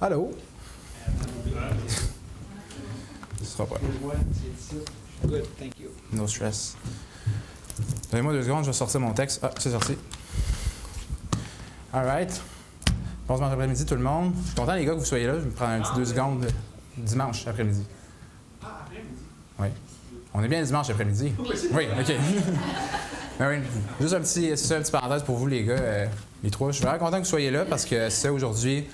Allô? Ce sera pas. Good, thank you. No stress. Donnez-moi 2 secondes, je vais sortir mon texte. Ah, c'est sorti. All right. Bon après-midi tout le monde. Je suis content les gars que vous soyez là. Je vais me prendre un petit 2 secondes dimanche après-midi. Ah, après-midi? Oui. On est bien dimanche après-midi? Oui, OK. Ben oui, juste un petit parenthèse pour vous les gars, les trois. Je suis vraiment content que vous soyez là parce que c'est aujourd'hui,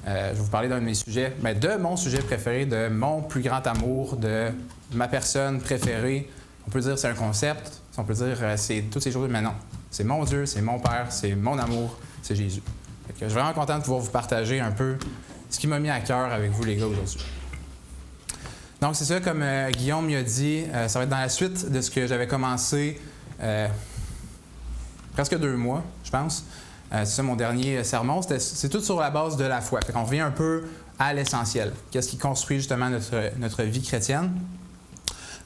je vais vous parler d'un de mes sujets, mais de mon sujet préféré, de mon plus grand amour, de ma personne préférée. On peut dire c'est un concept, on peut dire c'est toutes ces choses, mais non. C'est mon Dieu, c'est mon Père, c'est mon amour, c'est Jésus. Fait que je suis vraiment content de pouvoir vous partager un peu ce qui m'a mis à cœur avec vous les gars aujourd'hui. Donc c'est ça, comme Guillaume m'y a dit, ça va être dans la suite de ce que j'avais commencé presque 2 mois, je pense. C'est ça mon dernier sermon. C'est tout sur la base de la foi. Fait qu'on revient un peu à l'essentiel. Qu'est-ce qui construit justement notre vie chrétienne?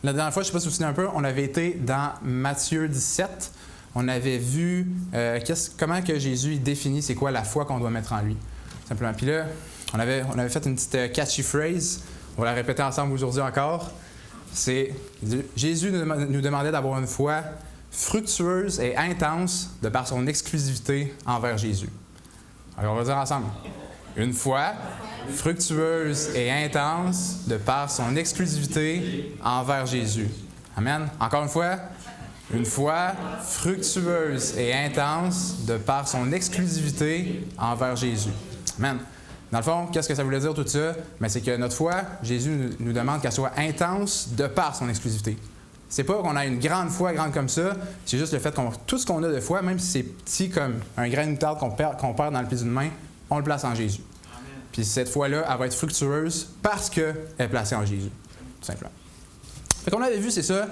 La dernière fois, je ne sais pas si vous vous souvenez un peu, on avait été dans Matthieu 17. On avait vu comment que Jésus définit c'est quoi la foi qu'on doit mettre en lui. Simplement. Puis là, on avait fait une petite catchy phrase. On va la répéter ensemble aujourd'hui encore. C'est Jésus nous demandait d'avoir une foi fructueuse et intense de par son exclusivité envers Jésus. Alors on va dire ensemble. Une foi fructueuse et intense de par son exclusivité envers Jésus. Amen. Encore une fois. Une foi fructueuse et intense de par son exclusivité envers Jésus. Amen. Dans le fond, qu'est-ce que ça voulait dire tout ça? Bien, c'est que notre foi, Jésus nous demande qu'elle soit intense de par son exclusivité. C'est pas qu'on a une grande foi, grande comme ça, c'est juste le fait qu'on tout ce qu'on a de foi, même si c'est petit comme un grain de moutarde qu'on perd dans le pli d'une main, on le place en Jésus. Amen. Puis cette foi-là, elle va être fructueuse parce qu'elle est placée en Jésus, tout simplement. Fait qu'on avait vu, c'est ça,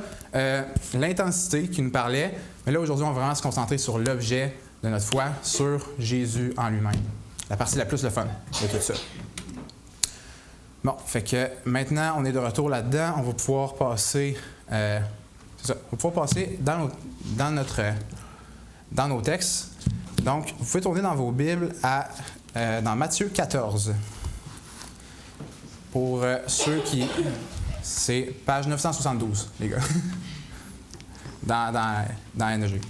l'intensité qui nous parlait, mais là aujourd'hui, on va vraiment se concentrer sur l'objet de notre foi, sur Jésus en lui-même. La partie la plus le fun de tout ça. Bon, fait que maintenant, on est de retour là-dedans. On va pouvoir passer, dans nos textes. Donc, vous pouvez tourner dans vos Bibles dans Matthieu 14. Pour ceux qui... C'est page 972, les gars, dans NG.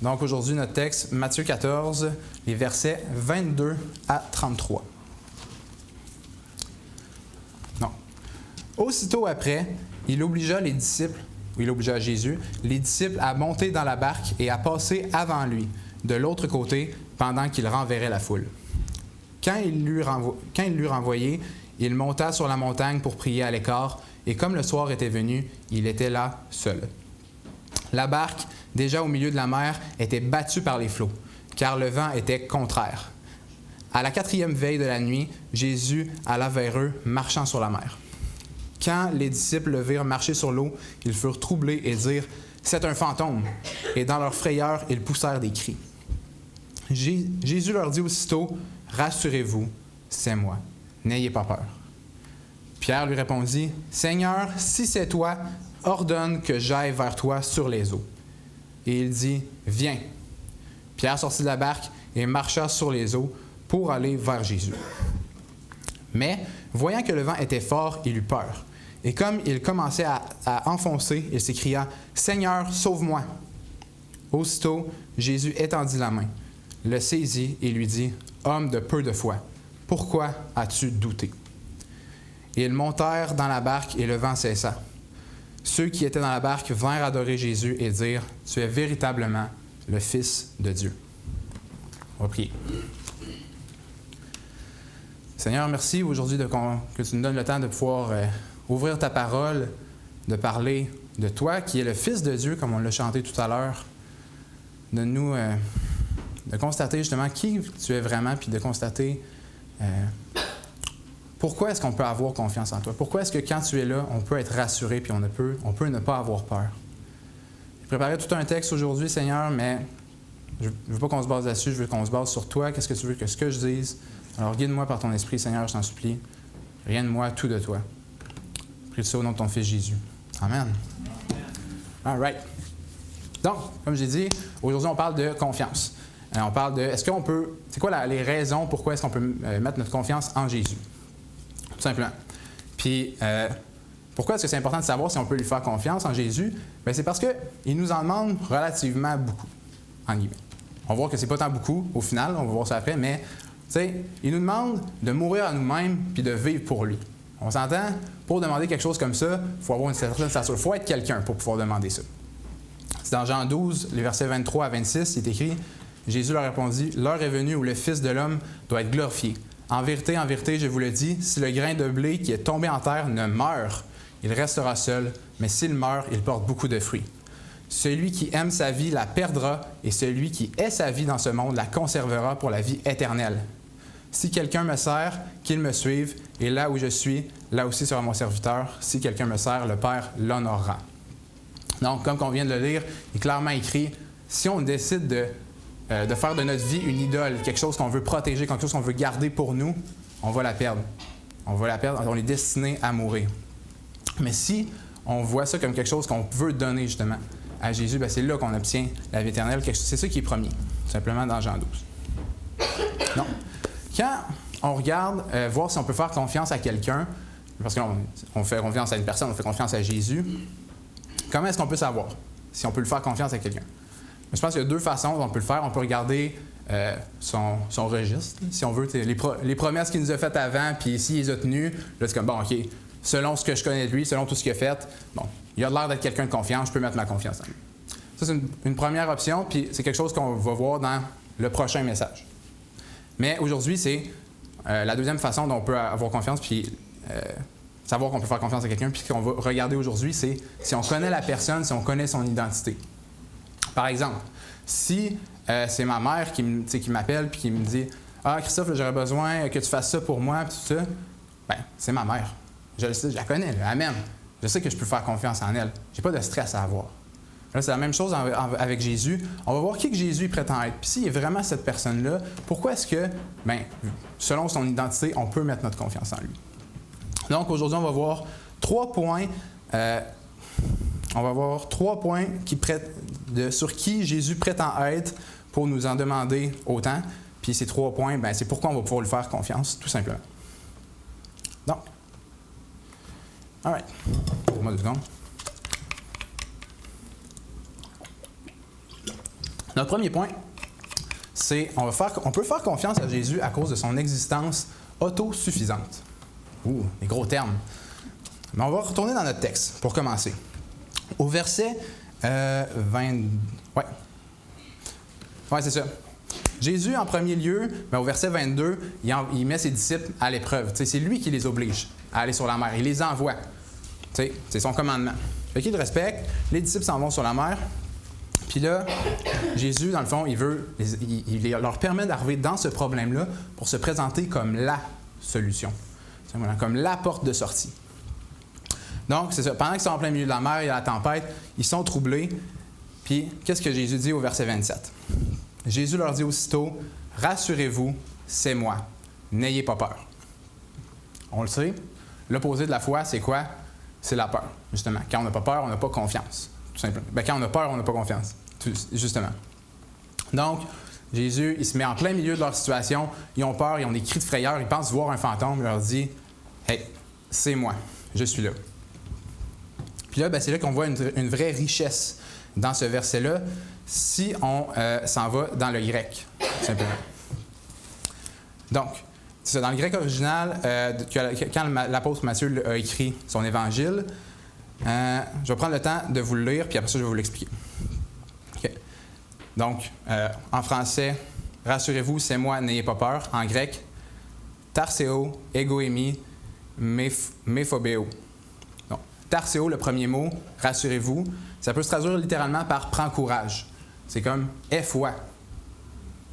Donc aujourd'hui, notre texte, Matthieu 14, les versets 22 à 33. Non. Aussitôt après, il obligea Jésus, les disciples à monter dans la barque et à passer avant lui, de l'autre côté, pendant qu'il renverrait la foule. Quand il l'eut renvoyé, il monta sur la montagne pour prier à l'écart, et comme le soir était venu, il était là seul. La barque, déjà au milieu de la mer, était battue par les flots, car le vent était contraire. À la 4e veille de la nuit, Jésus alla vers eux, marchant sur la mer. Quand les disciples le virent marcher sur l'eau, ils furent troublés et dirent « C'est un fantôme !» Et dans leur frayeur, ils poussèrent des cris. Jésus leur dit aussitôt « Rassurez-vous, c'est moi. N'ayez pas peur. » Pierre lui répondit « Seigneur, si c'est toi, ordonne que j'aille vers toi sur les eaux. » Et il dit « Viens. » Pierre sortit de la barque et marcha sur les eaux pour aller vers Jésus. Mais, voyant que le vent était fort, il eut peur. Et comme il commençait à enfoncer, il s'écria « Seigneur, sauve-moi !» Aussitôt, Jésus étendit la main, le saisit et lui dit « Homme de peu de foi, pourquoi as-tu douté? » Et ils montèrent dans la barque et le vent cessa. Ceux qui étaient dans la barque vinrent adorer Jésus et dirent « Tu es véritablement le Fils de Dieu. » On va prier. Seigneur, merci aujourd'hui que tu nous donnes le temps de pouvoir ouvrir ta parole, de parler de toi qui es le Fils de Dieu, comme on l'a chanté tout à l'heure. De constater justement qui tu es vraiment, puis de constater pourquoi est-ce qu'on peut avoir confiance en toi. Pourquoi est-ce que quand tu es là, on peut être rassuré, puis on peut ne pas avoir peur. J'ai préparé tout un texte aujourd'hui, Seigneur, mais je ne veux pas qu'on se base là-dessus, je veux qu'on se base sur toi. Qu'est-ce que tu veux que ce que je dise? Alors guide-moi par ton esprit, Seigneur, je t'en supplie. Rien de moi, tout de toi. Je prie ça au nom de ton Fils Jésus. Amen. All right. Donc, comme j'ai dit, aujourd'hui, on parle de confiance. On parle de, est-ce qu'on peut, c'est quoi les raisons pourquoi est-ce qu'on peut mettre notre confiance en Jésus? Tout simplement. Puis, pourquoi est-ce que c'est important de savoir si on peut lui faire confiance en Jésus? Bien, c'est parce qu'il nous en demande relativement beaucoup, en guillemets. On va voir que c'est pas tant beaucoup, au final, on va voir ça après, mais, tu sais, il nous demande de mourir à nous-mêmes puis de vivre pour lui. On s'entend? Pour demander quelque chose comme ça, il faut avoir une certaine stature. Il faut être quelqu'un pour pouvoir demander ça. C'est dans Jean 12, les versets 23 à 26, il est écrit, Jésus leur répondit, « L'heure est venue où le Fils de l'homme doit être glorifié. En vérité, je vous le dis, si le grain de blé qui est tombé en terre ne meurt, il restera seul, mais s'il meurt, il porte beaucoup de fruits. Celui qui aime sa vie la perdra, et celui qui hait sa vie dans ce monde la conservera pour la vie éternelle. Si quelqu'un me sert, qu'il me suive, et là où je suis, là aussi sera mon serviteur. Si quelqu'un me sert, le Père l'honorera. » Donc, comme on vient de le lire, il est clairement écrit, si on décide de faire de notre vie une idole, quelque chose qu'on veut protéger, quelque chose qu'on veut garder pour nous, on va la perdre. On va la perdre, on est destiné à mourir. Mais si on voit ça comme quelque chose qu'on veut donner justement à Jésus, bien, c'est là qu'on obtient la vie éternelle. C'est ça qui est promis, tout simplement dans Jean 12. Donc, quand on regarde voir si on peut faire confiance à quelqu'un, parce qu'on fait confiance à une personne, on fait confiance à Jésus, comment est-ce qu'on peut savoir si on peut lui faire confiance à quelqu'un? Je pense qu'il y a deux façons dont on peut le faire. On peut regarder son registre, si on veut, les promesses qu'il nous a faites avant, puis s'il les a tenues, là, c'est comme, bon, OK, selon ce que je connais de lui, selon tout ce qu'il a fait, bon, il a l'air d'être quelqu'un de confiance, je peux mettre ma confiance en lui. Ça, c'est une première option, puis c'est quelque chose qu'on va voir dans le prochain message. Mais aujourd'hui, c'est la deuxième façon dont on peut avoir confiance, puis savoir qu'on peut faire confiance à quelqu'un, puis ce qu'on va regarder aujourd'hui, c'est si on connaît la personne, si on connaît son identité. Par exemple, si c'est ma mère qui m'appelle puis qui me dit « Ah, Christophe, j'aurais besoin que tu fasses ça pour moi, puis tout ça », bien, c'est ma mère. Je le sais, je la connais, elle m'aime. Je sais que je peux faire confiance en elle. Je n'ai pas de stress à avoir. Là, c'est la même chose avec Jésus. On va voir qui que Jésus prétend être. Puis s'il est vraiment cette personne-là, pourquoi est-ce que, bien, selon son identité, on peut mettre notre confiance en lui? Donc, aujourd'hui, on va voir 3 points. On va voir 3 points sur qui Jésus prétend être pour nous en demander autant. Puis ces 3 points, bien, c'est pourquoi on va pouvoir lui faire confiance, tout simplement. Donc, all right. Donne-moi 2 secondes. Notre premier point, c'est on peut faire confiance à Jésus à cause de son existence autosuffisante. Ouh, les gros termes. Mais on va retourner dans notre texte pour commencer. Au verset 20... Ouais, c'est ça. Jésus, en premier lieu, bien, au verset 22, il met ses disciples à l'épreuve. T'sais, c'est lui qui les oblige à aller sur la mer. Il les envoie. T'sais, c'est son commandement. Fait qu'il respecte. Les disciples s'en vont sur la mer. Puis là, Jésus, dans le fond, il leur permet d'arriver dans ce problème-là pour se présenter comme la solution. Voilà, comme la porte de sortie. Donc, c'est ça. Pendant qu'ils sont en plein milieu de la mer, il y a la tempête, ils sont troublés. Puis, qu'est-ce que Jésus dit au verset 27? Jésus leur dit aussitôt, « Rassurez-vous, c'est moi. N'ayez pas peur. » On le sait, l'opposé de la foi, c'est quoi? C'est la peur, justement. Quand on n'a pas peur, on n'a pas confiance, tout simplement. Bien, quand on a peur, on n'a pas confiance, justement. Donc, Jésus, il se met en plein milieu de leur situation. Ils ont peur, ils ont des cris de frayeur, ils pensent voir un fantôme. Il leur dit, « Hey, c'est moi. Je suis là. » Puis là, bien, c'est là qu'on voit une vraie richesse dans ce verset-là, si on s'en va dans le grec, tout simplement. Donc, c'est ça, dans le grec original, quand l'apôtre Matthieu a écrit son évangile, je vais prendre le temps de vous le lire, puis après ça, je vais vous l'expliquer. Okay. Donc, en français, « Rassurez-vous, c'est moi, n'ayez pas peur ». En grec, « Tarseo, egoemi, mephobeo ». Donc, « Tarseo », le premier mot, « rassurez-vous », ça peut se traduire littéralement par « prends courage ». C'est comme « aie foi ».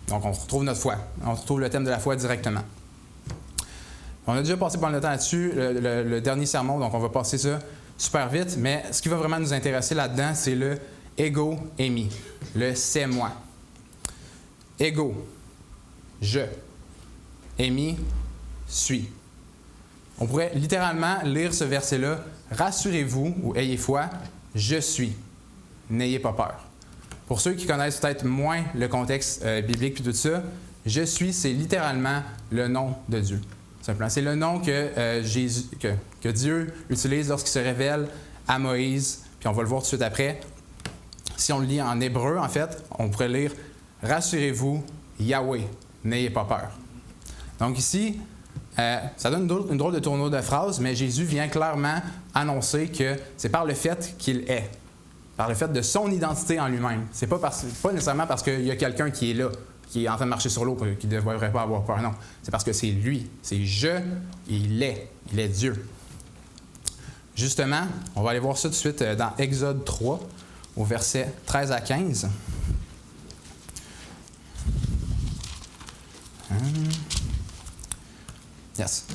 Donc, on retrouve notre foi. On retrouve le thème de la foi directement. On a déjà passé pas mal de temps là-dessus, le dernier sermon, donc on va passer ça super vite. Mais ce qui va vraiment nous intéresser là-dedans, c'est le « ego émi », le « c'est moi ». Ego, je. Émi, suis. On pourrait littéralement lire ce verset-là, « rassurez-vous ou ayez foi, je suis. N'ayez pas peur. Pour ceux qui connaissent peut-être moins le contexte biblique et tout ça, je suis, c'est littéralement le nom de Dieu. Simplement. C'est le nom que Dieu utilise lorsqu'il se révèle à Moïse, puis on va le voir tout de suite après. Si on le lit en hébreu, en fait, on pourrait lire « Rassurez-vous, Yahweh, n'ayez pas peur ». Donc ici, ça donne une drôle de tournure de phrase, mais Jésus vient clairement annoncer que c'est par le fait qu'il est, par le fait de son identité en lui-même. C'est pas nécessairement parce qu'il y a quelqu'un qui est là, qui est en train de marcher sur l'eau, qui ne devrait pas avoir peur, non. C'est parce que c'est lui, c'est je, il est Dieu. Justement, on va aller voir ça tout de suite dans Exode 3, au verset 13 à 15. Yes.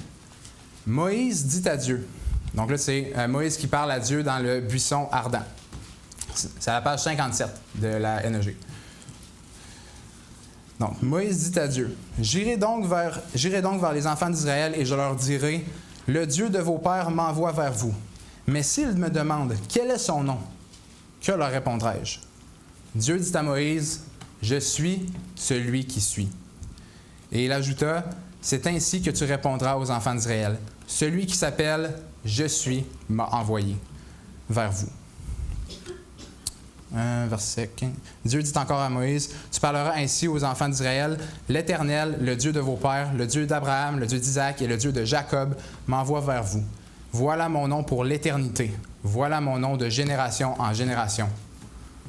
Moïse dit à Dieu. Donc là, c'est Moïse qui parle à Dieu dans le buisson ardent. C'est à la page 57 de la NEG. Donc, Moïse dit à Dieu, « J'irai donc vers les enfants d'Israël et je leur dirai, « Le Dieu de vos pères m'envoie vers vous. Mais s'ils me demandent, quel est son nom? Que leur répondrai-je? » Dieu dit à Moïse, « Je suis celui qui suis. » Et il ajouta, « C'est ainsi que tu répondras aux enfants d'Israël. Celui qui s'appelle « Je suis » m'a envoyé vers vous. » Verset 15. Dieu dit encore à Moïse, « Tu parleras ainsi aux enfants d'Israël, l'Éternel, le Dieu de vos pères, le Dieu d'Abraham, le Dieu d'Isaac et le Dieu de Jacob m'envoie vers vous. Voilà mon nom pour l'éternité. Voilà mon nom de génération en génération. »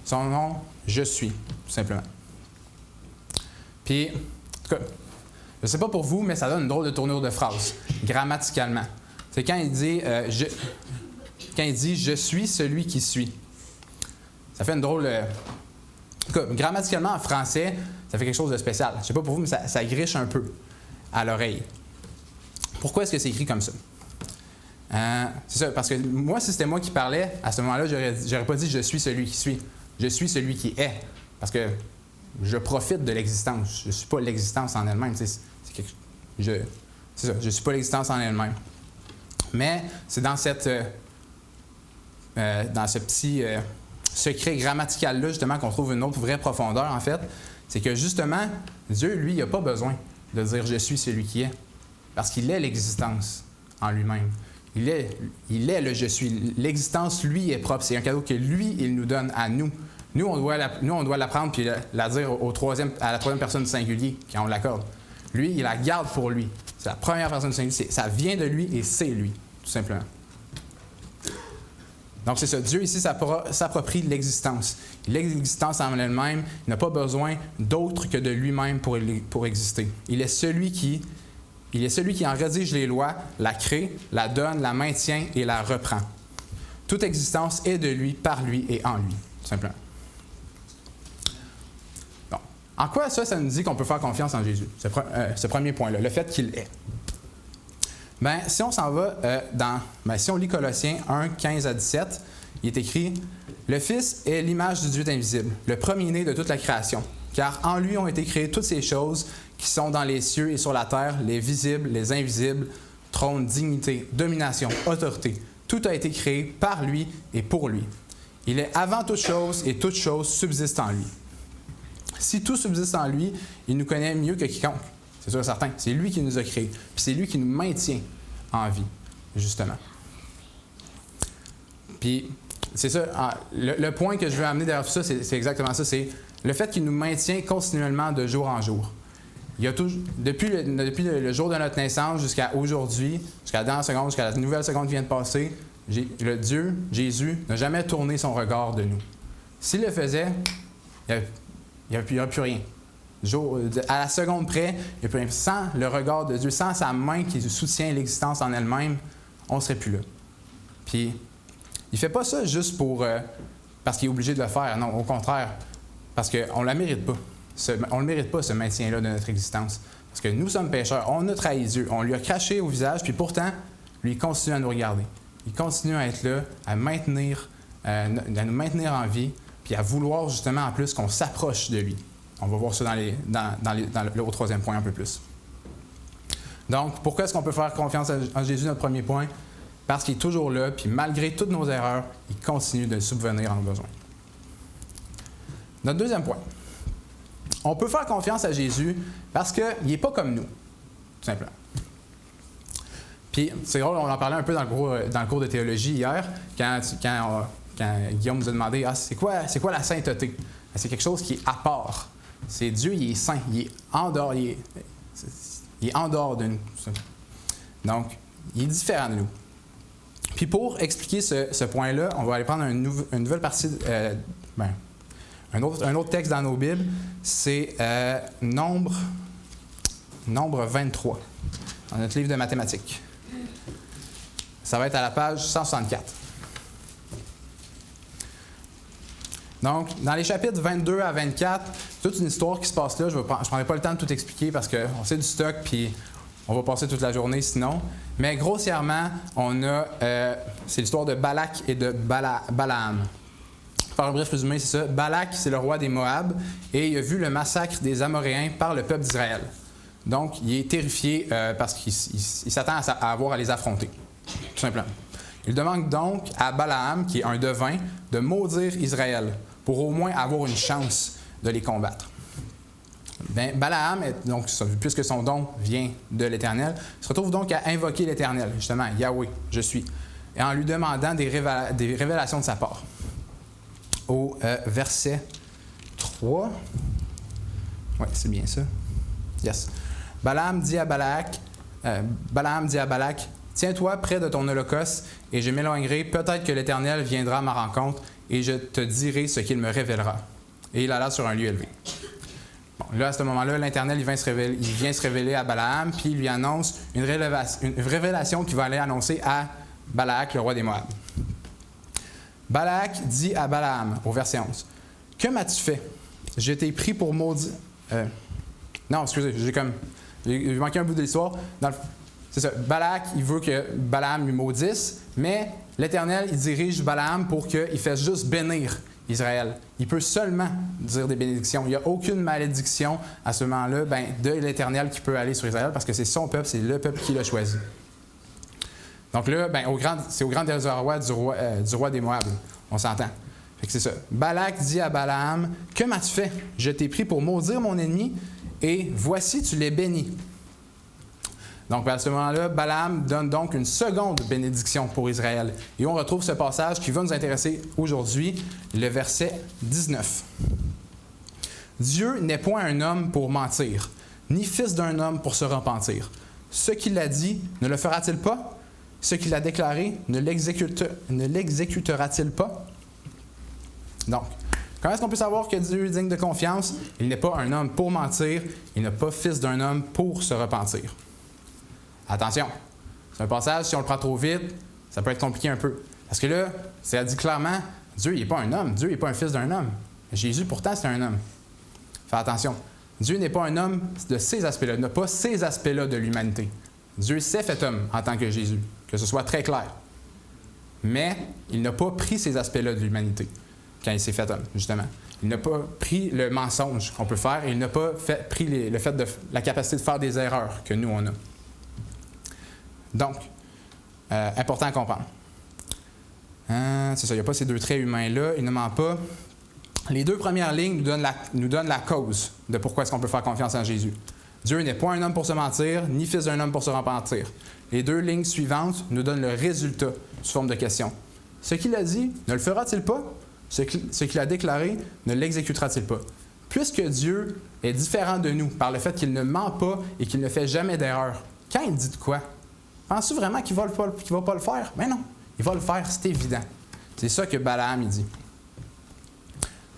Son nom, je suis, tout simplement. Puis, en tout cas, je ne sais pas pour vous, mais ça donne une drôle de tournure de phrase, grammaticalement. C'est quand il dit je suis celui qui suis. Ça fait une drôle. En tout cas, grammaticalement en français, ça fait quelque chose de spécial. Je ne sais pas pour vous, mais ça griche un peu à l'oreille. Pourquoi est-ce que c'est écrit comme ça? C'est ça, parce que moi, si c'était moi qui parlais, à ce moment-là, j'aurais pas dit « je suis celui qui suis ». Je suis celui qui est. Parce que je profite de l'existence. Je ne suis pas l'existence en elle-même. C'est ça, je ne suis pas l'existence en elle-même. Mais c'est dans ce petit secret grammatical-là, justement, qu'on trouve une autre vraie profondeur, en fait. C'est que, justement, Dieu, lui, il n'a pas besoin de dire « je suis celui qui est ». Parce qu'il est l'existence en lui-même. Il est le « je suis ». L'existence, lui, est propre. C'est un cadeau que lui, il nous donne à nous. Nous, on doit la prendre puis la dire à la troisième personne du singulier quand on l'accorde. Lui, il la garde pour lui. C'est la première personne du singulier. Ça vient de lui et c'est lui, tout simplement. Donc, c'est ça. Dieu, ici, s'approprie l'existence. L'existence en elle-même n'a pas besoin d'autre que de lui-même pour exister. Il est celui qui en rédige les lois, la crée, la donne, la maintient et la reprend. Toute existence est de lui, par lui et en lui, tout simplement. Bon. En quoi ça nous dit qu'on peut faire confiance en Jésus? Ce premier point-là, le fait qu'il est. Bien, si on s'en va si on lit Colossiens 1, 15 à 17, il est écrit « Le Fils est l'image du Dieu invisible, le premier-né de toute la création, car en lui ont été créées toutes ces choses qui sont dans les cieux et sur la terre, les visibles, les invisibles, trône, dignité, domination, autorité. Tout a été créé par lui et pour lui. Il est avant toute chose et toute chose subsiste en lui. Si tout subsiste en lui, il nous connaît mieux que quiconque. C'est sûr et certain. C'est lui qui nous a créés. Puis c'est lui qui nous maintient en vie, justement. Puis, c'est ça. Le point que je veux amener derrière tout ça, c'est exactement ça. C'est le fait qu'il nous maintient continuellement de jour en jour. Il y a depuis le jour de notre naissance jusqu'à aujourd'hui, jusqu'à la dernière seconde, jusqu'à la nouvelle seconde qui vient de passer, le Dieu, Jésus, n'a jamais tourné son regard de nous. S'il le faisait, il n'y aurait plus rien. À la seconde près, il n'y a plus rien. Sans le regard de Dieu, sans sa main qui soutient l'existence en elle-même, on ne serait plus là. Puis, il ne fait pas ça juste parce qu'il est obligé de le faire. Non, au contraire, parce qu'on ne la mérite pas. On ne le mérite pas, ce maintien-là de notre existence. Parce que nous sommes pécheurs, on a trahi Dieu, on lui a craché au visage, puis pourtant, lui, il continue à nous regarder. Il continue à être là, à nous maintenir en vie, puis à vouloir justement en plus qu'on s'approche de lui. On va voir ça dans le troisième point un peu plus. Donc, pourquoi est-ce qu'on peut faire confiance en Jésus, notre premier point? parce qu'il est toujours là, puis malgré toutes nos erreurs, il continue de subvenir à nos besoins. Notre deuxième point. On peut faire confiance à Jésus parce qu'il n'est pas comme nous, tout simplement. Puis, c'est drôle, on en parlait un peu dans le cours de théologie hier, quand Guillaume nous a demandé « c'est quoi la sainteté? » C'est quelque chose qui est à part. C'est Dieu, il est saint, il est en dehors, il est en dehors de nous. Donc, il est différent de nous. Puis pour expliquer ce point-là, on va aller prendre une nouvelle partie, un autre texte dans nos Bibles, c'est Nombre 23, dans notre livre de mathématiques. Ça va être à la page 164. Donc, dans les chapitres 22 à 24, toute une histoire qui se passe là. Je ne prendrai pas le temps de tout expliquer parce qu'on sait du stock, puis on va passer toute la journée sinon. Mais grossièrement, on a, c'est l'histoire de Balak et de Balaam. Par un bref résumé, c'est ça. Balak, c'est le roi des Moab, et il a vu le massacre des Amoréens par le peuple d'Israël. Donc, il est terrifié parce qu'il s'attend à avoir à les affronter, tout simplement. Il demande donc à Balaam, qui est un devin, de maudire Israël pour au moins avoir une chance de les combattre. Bien, Balaam, donc, puisque son don vient de l'Éternel, se retrouve donc à invoquer l'Éternel, justement, Yahweh, je suis, et en lui demandant des révélations de sa part. Au verset 3, oui, c'est bien ça. Yes. Balaam dit à Balak, tiens-toi près de ton holocauste, et je m'éloignerai. Peut-être que l'Éternel viendra à ma rencontre, et je te dirai ce qu'il me révélera. Et il alla sur un lieu élevé. Bon, là, à ce moment-là, l'Éternel il vient se révéler à Balaam, puis il lui annonce une révélation qu'il va aller annoncer à Balak, le roi des Moab. Balak dit à Balaam, au verset 11, « Que m'as-tu fait? Je t'ai pris pour maudire... » Non, excusez, j'ai manqué un bout de l'histoire. C'est ça. Balak, il veut que Balaam lui maudisse, mais l'Éternel, il dirige Balaam pour qu'il fasse juste bénir Israël. Il peut seulement dire des bénédictions. Il n'y a aucune malédiction à ce moment-là de l'Éternel qui peut aller sur Israël parce que c'est son peuple, c'est le peuple qui l'a choisi. Donc là, c'est au grand désarroi du roi des Moab. On s'entend. Fait que c'est ça. Balak dit à Balaam, « Que m'as-tu fait? Je t'ai pris pour maudire mon ennemi, et voici, tu l'es béni. » Donc, à ce moment-là, Balaam donne donc une seconde bénédiction pour Israël. Et on retrouve ce passage qui va nous intéresser aujourd'hui, le verset 19. « Dieu n'est point un homme pour mentir, ni fils d'un homme pour se repentir. Ce qu'il a dit, ne le fera-t-il pas? Ce qu'il a déclaré, ne l'exécutera-t-il pas? » Donc, comment est-ce qu'on peut savoir que Dieu est digne de confiance? Il n'est pas un homme pour mentir, il n'est pas fils d'un homme pour se repentir. Attention, c'est un passage, si on le prend trop vite, ça peut être compliqué un peu. Parce que là, ça dit clairement, Dieu n'est pas un homme, Dieu n'est pas un fils d'un homme. Jésus, pourtant, c'est un homme. Fais attention, Dieu n'est pas un homme de ces aspects-là, il n'a pas ces aspects-là de l'humanité. Dieu s'est fait homme en tant que Jésus, que ce soit très clair. Mais il n'a pas pris ces aspects-là de l'humanité quand il s'est fait homme, justement. Il n'a pas pris le mensonge qu'on peut faire et il n'a pas pris la capacité de faire des erreurs que nous, on a. Donc, important à comprendre. C'est ça, il n'y a pas ces deux traits humains-là, il ne ment pas. Les deux premières lignes nous donnent la cause de pourquoi est-ce qu'on peut faire confiance en Jésus. Dieu n'est pas un homme pour se mentir, ni fils d'un homme pour se repentir. Les deux lignes suivantes nous donnent le résultat sous forme de question. Ce qu'il a dit, ne le fera-t-il pas? Ce qu'il a déclaré, ne l'exécutera-t-il pas? Puisque Dieu est différent de nous par le fait qu'il ne ment pas et qu'il ne fait jamais d'erreur, quand il dit de quoi? Penses-tu vraiment qu'il ne va pas le faire? Mais non, il va le faire, c'est évident. C'est ça que Balaam il dit.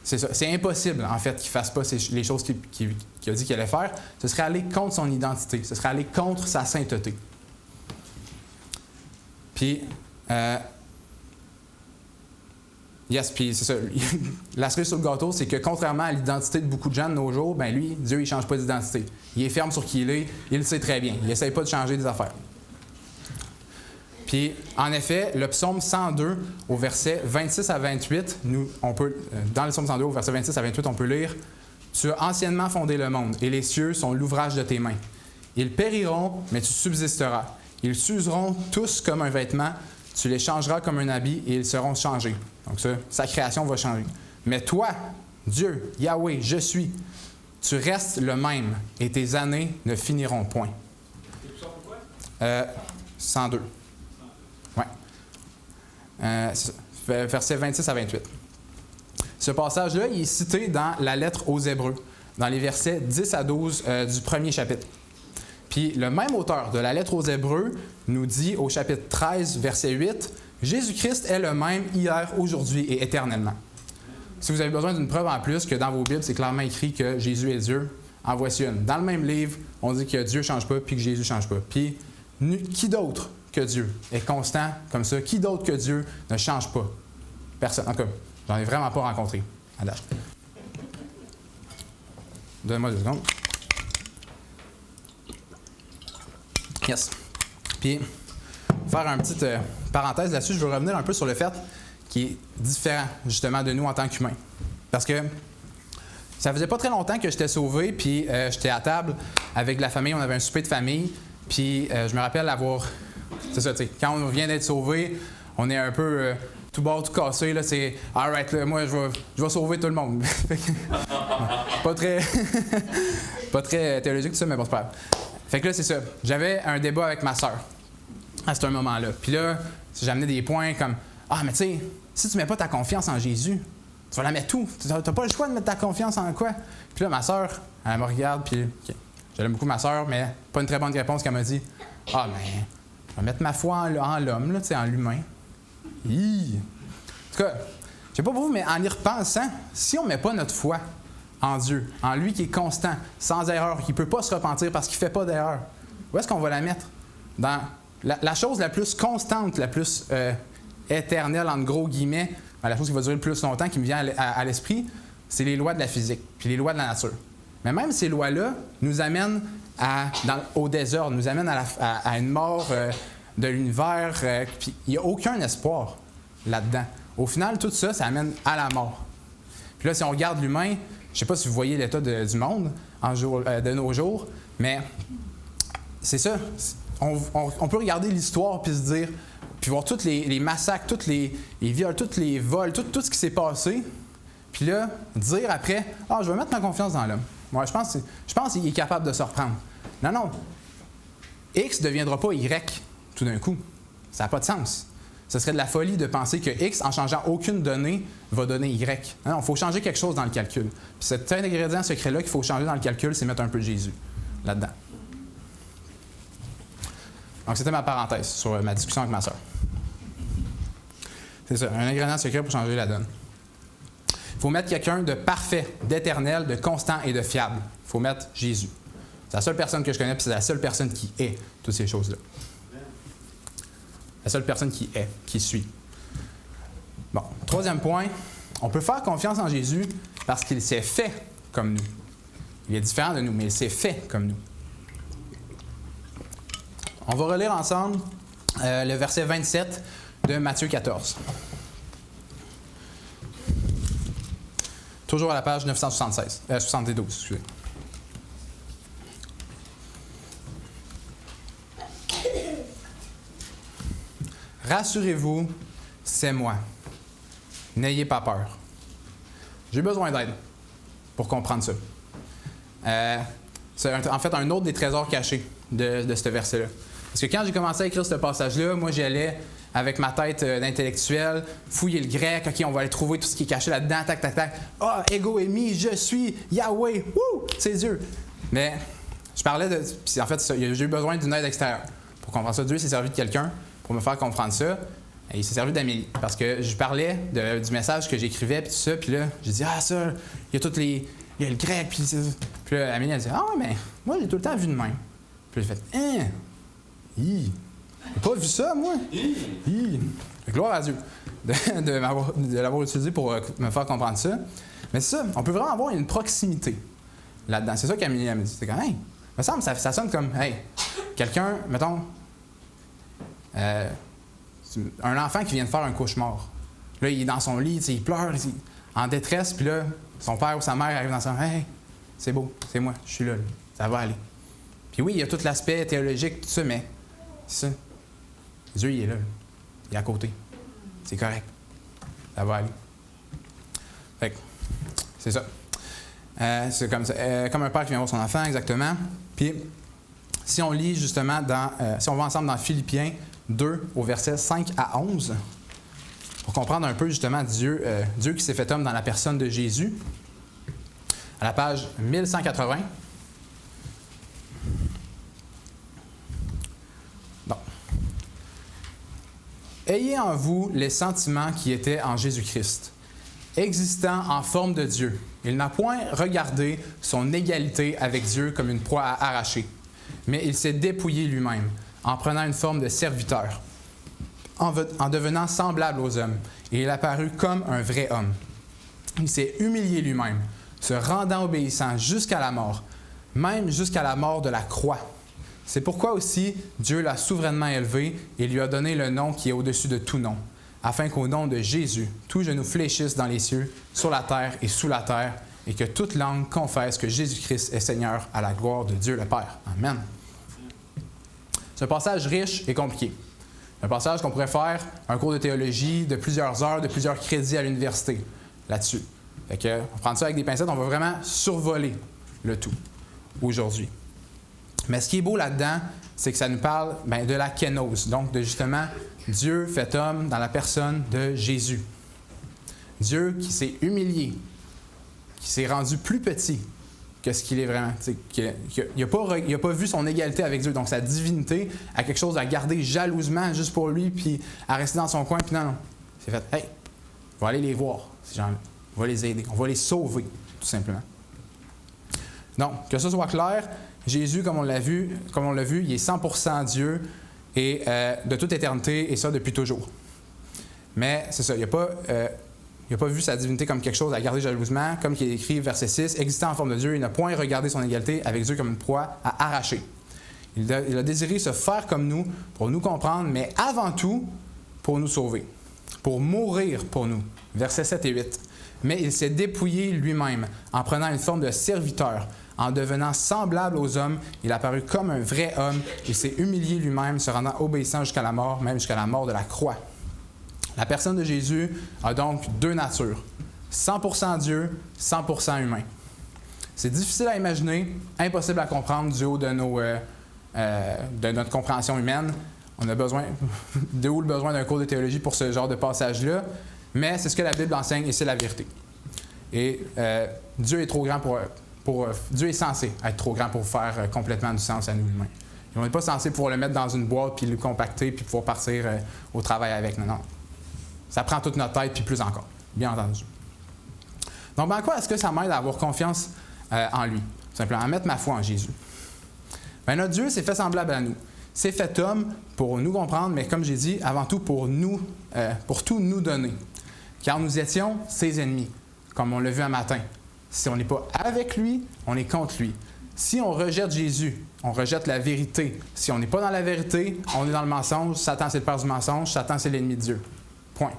C'est ça. C'est impossible, en fait, qu'il ne fasse pas les choses qu'il a dit qu'il allait faire. Ce serait aller contre son identité. Ce serait aller contre sa sainteté. Puis, puis c'est ça. La cerise sur le gâteau, c'est que contrairement à l'identité de beaucoup de gens de nos jours, lui, Dieu, il ne change pas d'identité. Il est ferme sur qui il est. Il le sait très bien. Il n'essaie pas de changer des affaires. Puis, en effet, le psaume 102, au verset 26 à 28, dans le psaume 102, au verset 26 à 28, on peut lire « Tu as anciennement fondé le monde, et les cieux sont l'ouvrage de tes mains. Ils périront, mais tu subsisteras. Ils s'useront tous comme un vêtement, tu les changeras comme un habit et ils seront changés. Donc ça, sa création va changer. Mais toi, Dieu, Yahweh, je suis, tu restes le même et tes années ne finiront point. 102. Ouais. Versets 26 à 28. Ce passage-là, il est cité dans la lettre aux Hébreux, dans les versets 10 à 12 du premier chapitre. Puis le même auteur de la lettre aux Hébreux nous dit au chapitre 13, verset 8, « Jésus-Christ est le même hier, aujourd'hui et éternellement. » Si vous avez besoin d'une preuve en plus que dans vos Bibles, c'est clairement écrit que Jésus est Dieu, en voici une. Dans le même livre, on dit que Dieu ne change pas puis que Jésus ne change pas. Puis qui d'autre que Dieu est constant comme ça? Qui d'autre que Dieu ne change pas? Personne. En tout cas, j'en ai vraiment pas rencontré à date. Donne-moi 2 secondes. Yes. Puis, faire une petite parenthèse là-dessus, je veux revenir un peu sur le fait qui est différent, justement, de nous en tant qu'humains. Parce que ça faisait pas très longtemps que j'étais sauvé, puis j'étais à table avec la famille, on avait un souper de famille, puis je me rappelle avoir... C'est ça, tu sais, quand on vient d'être sauvé, on est un peu tout bord, tout cassé, là, c'est « Alright, là, moi, je vais sauver tout le monde. » Pas très... pas très théologique tout ça, mais bon, c'est pas grave. Fait que là, c'est ça. J'avais un débat avec ma sœur à ce moment-là. Puis là, j'amenais des points comme « Ah, mais tu sais, si tu mets pas ta confiance en Jésus, tu vas la mettre où? Tu n'as pas le choix de mettre ta confiance en quoi? » Puis là, ma sœur, elle me regarde, puis okay, j'aime beaucoup ma sœur, mais pas une très bonne réponse qu'elle m'a dit. « Ah, mais je vais mettre ma foi en l'homme, là, tu sais, en l'humain. » En tout cas, je sais pas pour vous, mais en y repensant, si on ne met pas notre foi en Dieu, en lui qui est constant, sans erreur, qui ne peut pas se repentir parce qu'il ne fait pas d'erreur, où est-ce qu'on va la mettre? Dans la chose la plus constante, la plus éternelle, entre gros guillemets, la chose qui va durer le plus longtemps, qui me vient à l'esprit, c'est les lois de la physique, puis les lois de la nature. Mais même ces lois-là nous amènent au désordre, nous amènent à une mort de l'univers, puis il n'y a aucun espoir là-dedans. Au final, tout ça, ça amène à la mort. Puis là, si on regarde l'humain, je ne sais pas si vous voyez l'état du monde de nos jours, mais c'est ça. On peut regarder l'histoire puis se dire, puis voir tous les massacres, tous les viols, tous les vols, tout ce qui s'est passé, puis là, dire après, « Ah, je vais mettre ma confiance dans l'homme. » Moi, je pense qu'il est capable de se reprendre. Non. X ne deviendra pas Y tout d'un coup. Ça n'a pas de sens. Ce serait de la folie de penser que X, en changeant aucune donnée, va donner Y. Non, il faut changer quelque chose dans le calcul. Puis cet ingrédient secret-là qu'il faut changer dans le calcul, c'est mettre un peu de Jésus là-dedans. Donc, c'était ma parenthèse sur ma discussion avec ma sœur. C'est ça, un ingrédient secret pour changer la donne. Il faut mettre quelqu'un de parfait, d'éternel, de constant et de fiable. Il faut mettre Jésus. C'est la seule personne que je connais, puis c'est la seule personne qui est toutes ces choses-là. La seule personne qui est, qui suit. Bon, troisième point, on peut faire confiance en Jésus parce qu'il s'est fait comme nous. Il est différent de nous, mais il s'est fait comme nous. On va relire ensemble le verset 27 de Matthieu 14. Toujours à la page 72, excusez. Rassurez-vous, c'est moi. N'ayez pas peur. J'ai besoin d'aide pour comprendre ça. C'est en fait un autre des trésors cachés de ce verset-là. Parce que quand j'ai commencé à écrire ce passage-là, moi j'y allais avec ma tête d'intellectuel, fouiller le grec, OK, on va aller trouver tout ce qui est caché là-dedans, tac, tac, tac. Ah, ego émi, je suis Yahweh, wouh, c'est Dieu. Mais je parlais de... Puis en fait, j'ai eu besoin d'une aide extérieure pour comprendre ça. Dieu s'est servi de quelqu'un pour me faire comprendre ça. Et il s'est servi d'Amélie. Parce que je parlais du message que j'écrivais, puis tout ça, puis là, j'ai dit, ah, ça, il y a il y a le grec, puis ça. Puis là, Amélie, elle dit, ah, mais moi, j'ai tout le temps vu de même. Puis j'ai fait, j'ai pas vu ça, moi. Gloire à Dieu de l'avoir utilisé pour me faire comprendre ça. Mais c'est ça, on peut vraiment avoir une proximité là-dedans. C'est ça qu'Amélie m'a dit. C'est comme, hey, me semble, ça sonne comme, hey, quelqu'un, mettons, un enfant qui vient de faire un cauchemar. Là, il est dans son lit, il pleure, en détresse, puis là, son père ou sa mère arrive dans son hey, c'est beau, c'est moi, je suis là, ça va aller. Puis oui, il y a tout l'aspect théologique, tout ça, mais c'est ça. Dieu, il est là. Il est à côté. C'est correct. Ça va aller. Fait que, c'est ça. C'est comme ça. Comme un père qui vient voir son enfant, exactement. Puis, si on lit justement si on va ensemble dans Philippiens 2, au verset 5 à 11, pour comprendre un peu justement Dieu qui s'est fait homme dans la personne de Jésus, à la page 1180. Bon. Ayez en vous les sentiments qui étaient en Jésus-Christ, existant en forme de Dieu. Il n'a point regardé son égalité avec Dieu comme une proie à arracher, mais il s'est dépouillé lui-même, en prenant une forme de serviteur, en devenant semblable aux hommes, et il apparut comme un vrai homme. Il s'est humilié lui-même, se rendant obéissant jusqu'à la mort, même jusqu'à la mort de la croix. C'est pourquoi aussi Dieu l'a souverainement élevé et lui a donné le nom qui est au-dessus de tout nom, afin qu'au nom de Jésus, tout genou fléchisse dans les cieux, sur la terre et sous la terre, et que toute langue confesse que Jésus-Christ est Seigneur à la gloire de Dieu le Père. Amen. C'est un passage riche et compliqué. Un passage qu'on pourrait faire un cours de théologie de plusieurs heures, de plusieurs crédits à l'université là-dessus. Fait que, on prend ça avec des pincettes, on va vraiment survoler le tout aujourd'hui. Mais ce qui est beau là-dedans, c'est que ça nous parle de la kénose, donc de justement Dieu fait homme dans la personne de Jésus. Dieu qui s'est humilié, qui s'est rendu plus petit que ce qu'il est vraiment. Il n'a pas vu son égalité avec Dieu, donc sa divinité a quelque chose à garder jalousement juste pour lui, puis à rester dans son coin, puis non. C'est fait, hey, on va aller les voir, ces gens-là. On va les aider, on va les sauver, tout simplement. Donc, que ce soit clair, Jésus, comme on l'a vu, il est 100% Dieu et de toute éternité, et ça depuis toujours. Mais c'est ça, il n'a pas vu sa divinité comme quelque chose à garder jalousement, comme il est écrit, verset 6, « Existant en forme de Dieu, il n'a point regardé son égalité avec Dieu comme une proie à arracher. Il a désiré se faire comme nous, pour nous comprendre, mais avant tout, pour nous sauver, pour mourir pour nous. » Versets 7 et 8. « Mais il s'est dépouillé lui-même, en prenant une forme de serviteur. En devenant semblable aux hommes, il apparut comme un vrai homme. Il s'est humilié lui-même, se rendant obéissant jusqu'à la mort, même jusqu'à la mort de la croix. » La personne de Jésus a donc deux natures, 100% Dieu, 100% humain. C'est difficile à imaginer, impossible à comprendre du haut de notre compréhension humaine. On a besoin, de où le besoin d'un cours de théologie pour ce genre de passage-là, mais c'est ce que la Bible enseigne et c'est la vérité. Et Dieu est trop grand Dieu est censé être trop grand pour faire complètement du sens à nous humains. Et on n'est pas censé pouvoir le mettre dans une boîte puis le compacter puis pouvoir partir au travail avec. Non. Ça prend toute notre tête, puis plus encore, bien entendu. Donc, en quoi est-ce que ça m'aide à avoir confiance en lui? Tout simplement, à mettre ma foi en Jésus. Notre Dieu s'est fait semblable à nous. S'est fait homme pour nous comprendre, mais comme j'ai dit, avant tout pour tout nous donner. Car nous étions ses ennemis, comme on l'a vu un matin. Si on n'est pas avec lui, on est contre lui. Si on rejette Jésus, on rejette la vérité. Si on n'est pas dans la vérité, on est dans le mensonge. Satan, c'est le père du mensonge. Satan, c'est l'ennemi de Dieu. Point.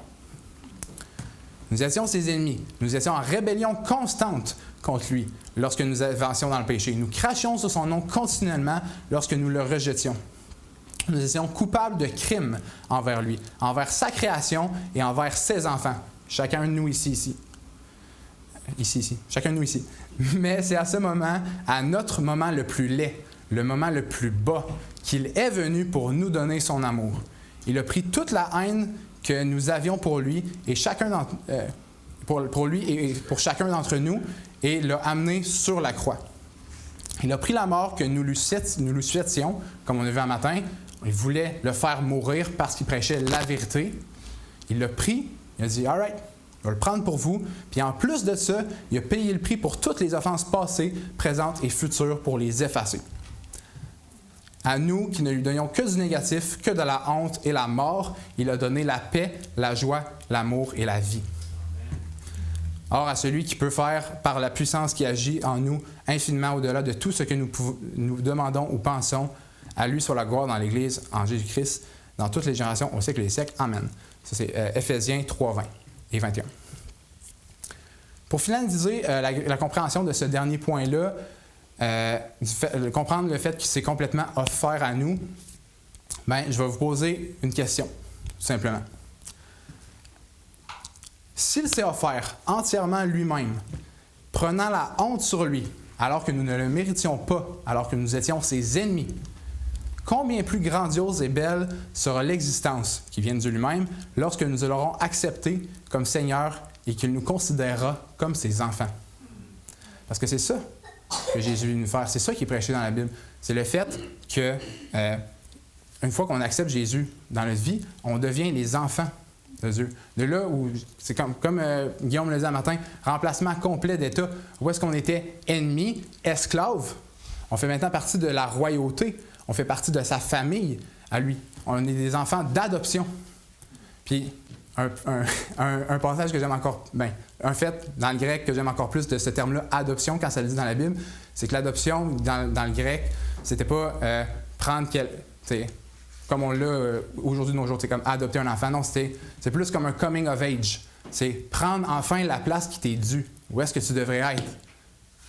Nous étions ses ennemis. Nous étions en rébellion constante contre lui lorsque nous avancions dans le péché. Nous crachions sur son nom continuellement lorsque nous le rejetions. Nous étions coupables de crimes envers lui, envers sa création et envers ses enfants. Chacun de nous ici. Chacun de nous ici. Mais c'est à ce moment, à notre moment le plus laid, le moment le plus bas, qu'il est venu pour nous donner son amour. Il a pris toute la haine que nous avions pour lui et pour lui et pour chacun d'entre nous et l'a amené sur la croix. Il a pris la mort que nous lui souhaitions, comme on a vu un matin. Il voulait le faire mourir parce qu'il prêchait la vérité. Il l'a pris, il a dit « All right, je vais le prendre pour vous. » Puis en plus de ça, il a payé le prix pour toutes les offenses passées, présentes et futures pour les effacer. À nous qui ne lui donnions que du négatif, que de la honte et la mort, il a donné la paix, la joie, l'amour et la vie. Or, à celui qui peut faire, par la puissance qui agit en nous, infiniment au-delà de tout ce que nous demandons ou pensons, à lui soit la gloire dans l'Église, en Jésus-Christ, dans toutes les générations, au siècle des siècles. Amen. Ça, c'est Éphésiens 3, 20 et 21. Pour finaliser la compréhension de ce dernier point-là, comprendre le fait qu'il s'est complètement offert à nous, je vais vous poser une question, tout simplement. S'il s'est offert entièrement lui-même, prenant la honte sur lui, alors que nous ne le méritions pas, alors que nous étions ses ennemis, combien plus grandiose et belle sera l'existence qui vient de lui-même lorsque nous l'aurons accepté comme Seigneur et qu'il nous considérera comme ses enfants. Parce que c'est ça que Jésus vient nous faire. C'est ça qui est prêché dans la Bible. C'est le fait que, une fois qu'on accepte Jésus dans notre vie, on devient les enfants de Dieu. De là où, c'est comme Guillaume le disait un matin, remplacement complet d'État. Où est-ce qu'on était ennemis, esclaves? On fait maintenant partie de la royauté. On fait partie de sa famille à lui. On est des enfants d'adoption. Puis, un passage que j'aime encore, un fait dans le grec que j'aime encore plus de ce terme-là, adoption, quand ça le dit dans la Bible, c'est que l'adoption, dans le grec, c'était pas prendre comme on l'a aujourd'hui de nos jours, c'est comme adopter un enfant. Non, c'est plus comme un coming of age. C'est prendre enfin la place qui t'est due. Où est-ce que tu devrais être?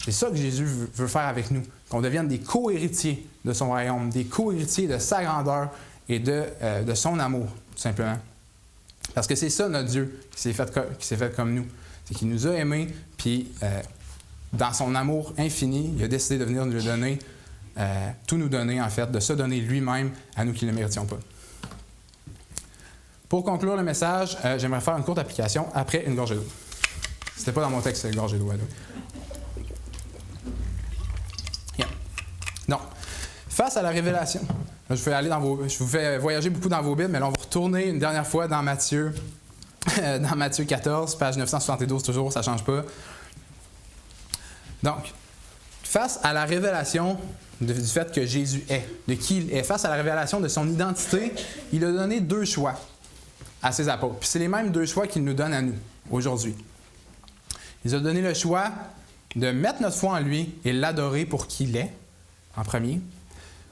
C'est ça que Jésus veut faire avec nous. Qu'on devienne des co-héritiers de son royaume, des co-héritiers de sa grandeur et de son amour, tout simplement. Parce que c'est ça notre Dieu qui s'est fait comme nous. C'est qu'il nous a aimés, puis dans son amour infini, il a décidé de venir nous donner, tout nous donner en fait, de se donner lui-même à nous qui ne le méritions pas. Pour conclure le message, j'aimerais faire une courte application après une gorgée d'eau. C'était pas dans mon texte, une gorgée d'eau à l'eau. Yeah. Donc, face à la révélation, là, je vous fais voyager beaucoup dans vos Bibles, mais là, on va retourner une dernière fois dans Matthieu, dans Matthieu 14, page 972 toujours, ça ne change pas. Donc, face à la révélation du fait que Jésus est, de qui il est, face à la révélation de son identité, il a donné 2 choix à ses apôtres. Puis c'est les mêmes 2 choix qu'il nous donne à nous, aujourd'hui. Il a donné le choix de mettre notre foi en lui et l'adorer pour qui il est, en premier,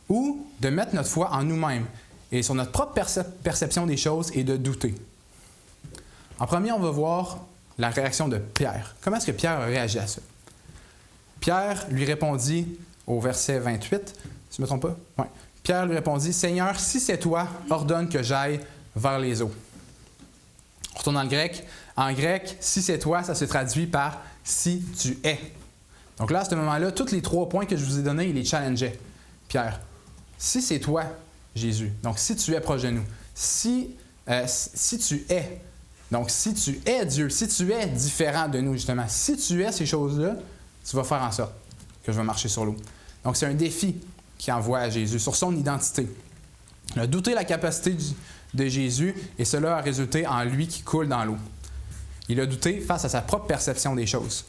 ou de mettre notre foi en nous-mêmes et sur notre propre perception des choses et de douter. En premier, on va voir la réaction de Pierre. Comment est-ce que Pierre a réagi à ça? Pierre lui répondit au verset 28, si je ne me trompe pas? Ouais. Pierre lui répondit, « Seigneur, si c'est toi, ordonne que j'aille vers les eaux. » On retourne dans le grec. En grec, « si c'est toi », ça se traduit par « si tu es ». Donc là, à ce moment-là, tous les 3 points que je vous ai donnés, il les challengeait. Pierre, si c'est toi, Jésus, donc si tu es proche de nous, si tu es, donc si tu es Dieu, si tu es différent de nous, justement, si tu es ces choses-là, tu vas faire en sorte que je vais marcher sur l'eau. Donc c'est un défi qu'il envoie à Jésus sur son identité. Il a douté la capacité de Jésus et cela a résulté en lui qui coule dans l'eau. Il a douté face à sa propre perception des choses.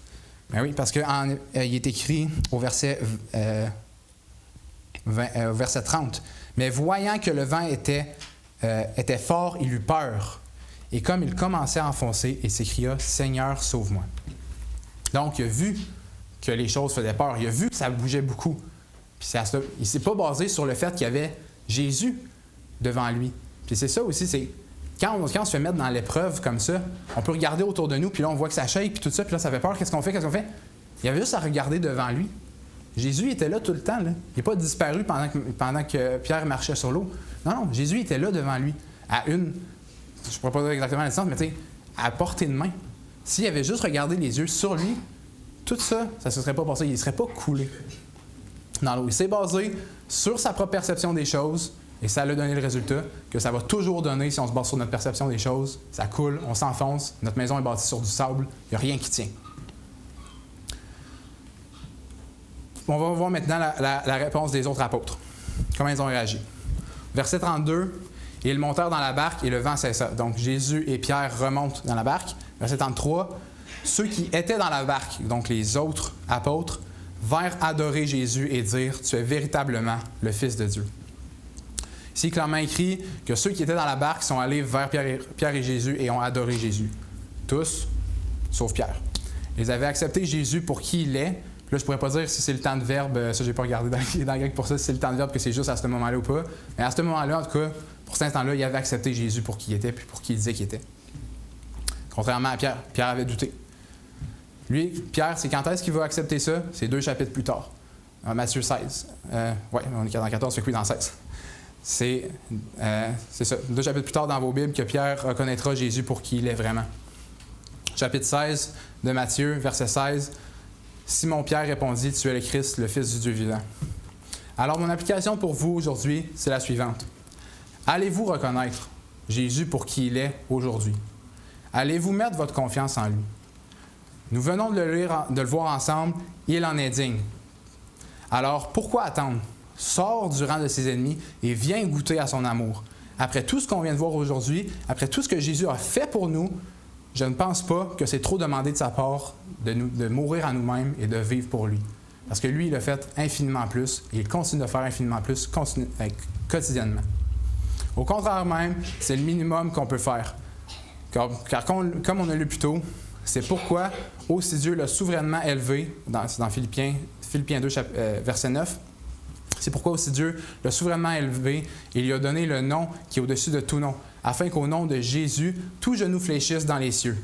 Ben oui, parce qu'il est écrit au verset 30. « Mais voyant que le vent était fort, il eut peur. Et comme il commençait à enfoncer, il s'écria, « Seigneur, sauve-moi. » Donc, il a vu que les choses faisaient peur. Il a vu que ça bougeait beaucoup. Puis il ne s'est pas basé sur le fait qu'il y avait Jésus devant lui. Puis c'est ça aussi, c'est quand on se fait mettre dans l'épreuve comme ça, on peut regarder autour de nous, puis là, on voit que ça shake, puis tout ça, puis là, ça fait peur. Qu'est-ce qu'on fait? Il y avait juste à regarder devant lui. Jésus était là tout le temps. Là. Il n'est pas disparu pendant que Pierre marchait sur l'eau. Non, Jésus était là devant lui. Je ne pourrais pas dire exactement la distance, mais tu sais, à portée de main. S'il avait juste regardé les yeux sur lui, tout ça, ça ne se serait pas passé. Il ne serait pas coulé dans l'eau. Il s'est basé sur sa propre perception des choses et ça a donné le résultat que ça va toujours donner si on se base sur notre perception des choses. Ça coule, on s'enfonce, notre maison est bâtie sur du sable, il n'y a rien qui tient. On va voir maintenant la réponse des autres apôtres. Comment ils ont réagi. Verset 32, « Ils montèrent dans la barque et le vent cessa. » Donc Jésus et Pierre remontent dans la barque. Verset 33, « Ceux qui étaient dans la barque, donc les autres apôtres, vinrent adorer Jésus et dire, « Tu es véritablement le Fils de Dieu. » Ici, clairement écrit que ceux qui étaient dans la barque sont allés vers Pierre et Jésus et ont adoré Jésus. Tous, sauf Pierre. Ils avaient accepté Jésus pour qui il est. Puis là, je ne pourrais pas dire si c'est le temps de verbe, ça, je n'ai pas regardé dans le grec pour ça, si c'est le temps de verbe, que c'est juste à ce moment-là ou pas. Mais à ce moment-là, en tout cas, pour cet instant-là, il avait accepté Jésus pour qui il était puis pour qui il disait qu'il était. Contrairement à Pierre. Pierre avait douté. Lui, Pierre, c'est quand est-ce qu'il va accepter ça? C'est 2 chapitres plus tard. Matthieu 16. On est dans 14, fait que oui, dans 16. c'est ça, 2 chapitres plus tard dans vos Bibles, que Pierre reconnaîtra Jésus pour qui il est vraiment. Chapitre 16 de Matthieu, verset 16. « Simon-Pierre répondit, tu es le Christ, le Fils du Dieu vivant. » Alors, mon application pour vous aujourd'hui, c'est la suivante. Allez-vous reconnaître Jésus pour qui il est aujourd'hui? Allez-vous mettre votre confiance en lui? Nous venons de le voir ensemble, il en est digne. Alors, pourquoi attendre? Sors du rang de ses ennemis et viens goûter à son amour. Après tout ce qu'on vient de voir aujourd'hui, après tout ce que Jésus a fait pour nous, je ne pense pas que c'est trop demandé de sa part de mourir à nous-mêmes et de vivre pour lui. Parce que lui, il a fait infiniment plus et il continue de faire infiniment plus quotidiennement. Au contraire même, c'est le minimum qu'on peut faire. Car comme on a lu plus tôt, c'est pourquoi aussi Dieu l'a souverainement élevé, c'est dans Philippiens 2, verset 9, c'est pourquoi aussi Dieu l'a souverainement élevé et lui a donné le nom qui est au-dessus de tout nom, afin qu'au nom de Jésus, tout genou fléchisse dans les cieux,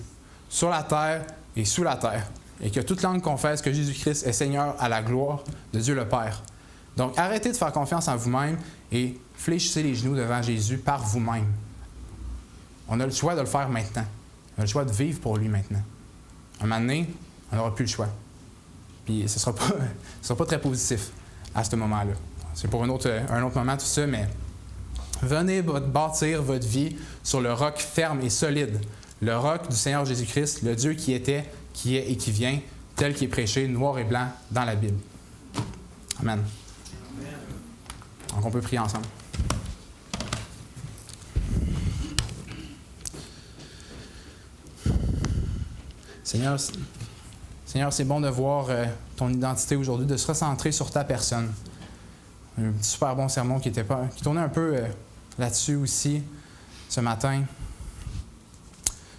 sur la terre et sous la terre, et que toute langue confesse que Jésus-Christ est Seigneur à la gloire de Dieu le Père. Donc, arrêtez de faire confiance en vous-même et fléchissez les genoux devant Jésus par vous-même. On a le choix de le faire maintenant. On a le choix de vivre pour lui maintenant. Un moment donné, on n'aura plus le choix. Puis ce ne sera pas très positif à ce moment-là. C'est pour un autre moment tout ça, mais venez bâtir votre vie sur le roc ferme et solide, le roc du Seigneur Jésus-Christ, le Dieu qui était, qui est et qui vient, tel qu'il est prêché noir et blanc dans la Bible. Amen. Donc on peut prier ensemble. Seigneur, c'est bon de voir ton identité aujourd'hui, de se recentrer sur ta personne. Un petit super bon sermon qui tournait un peu là-dessus aussi ce matin.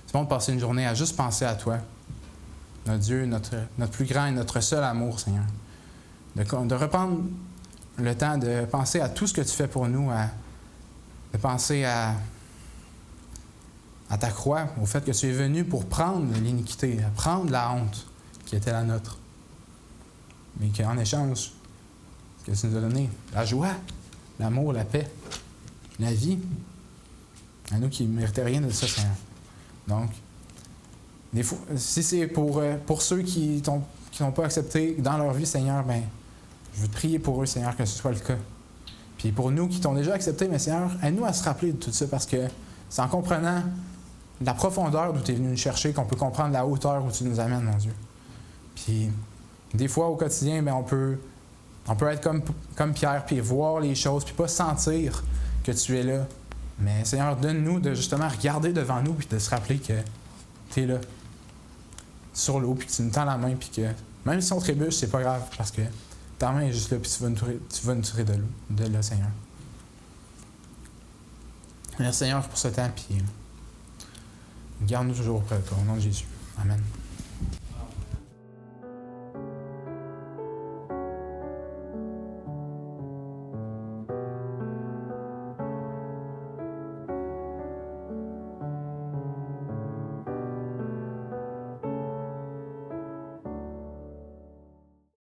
C'est bon de passer une journée à juste penser à toi, notre Dieu, notre plus grand et notre seul amour, Seigneur. De reprendre le temps de penser à tout ce que tu fais pour nous, de penser à ta croix, au fait que tu es venu pour prendre l'iniquité, prendre la honte qui était la nôtre. Mais qu'en échange, que tu nous as donné la joie, l'amour, la paix, la vie, à nous qui ne méritaient rien de ça, Seigneur. Donc, des fois, si c'est pour ceux qui n'ont pas accepté dans leur vie, Seigneur, bien, je veux te prier pour eux, Seigneur, que ce soit le cas. Puis pour nous qui t'ont déjà accepté, mais Seigneur, aide-nous à se rappeler de tout ça, parce que c'est en comprenant la profondeur d'où tu es venu nous chercher qu'on peut comprendre la hauteur où tu nous amènes, mon Dieu. Puis, des fois, au quotidien, bien, on peut être comme Pierre, puis voir les choses, puis pas sentir que tu es là. Mais Seigneur, donne-nous de justement regarder devant nous, puis de se rappeler que tu es là, sur l'eau, puis que tu nous tends la main, puis que même si on trébuche, c'est pas grave, parce que ta main est juste là, puis tu vas nous tirer de là, Seigneur. Merci, Seigneur, pour ce temps, puis garde-nous toujours auprès de toi, au nom de Jésus. Amen.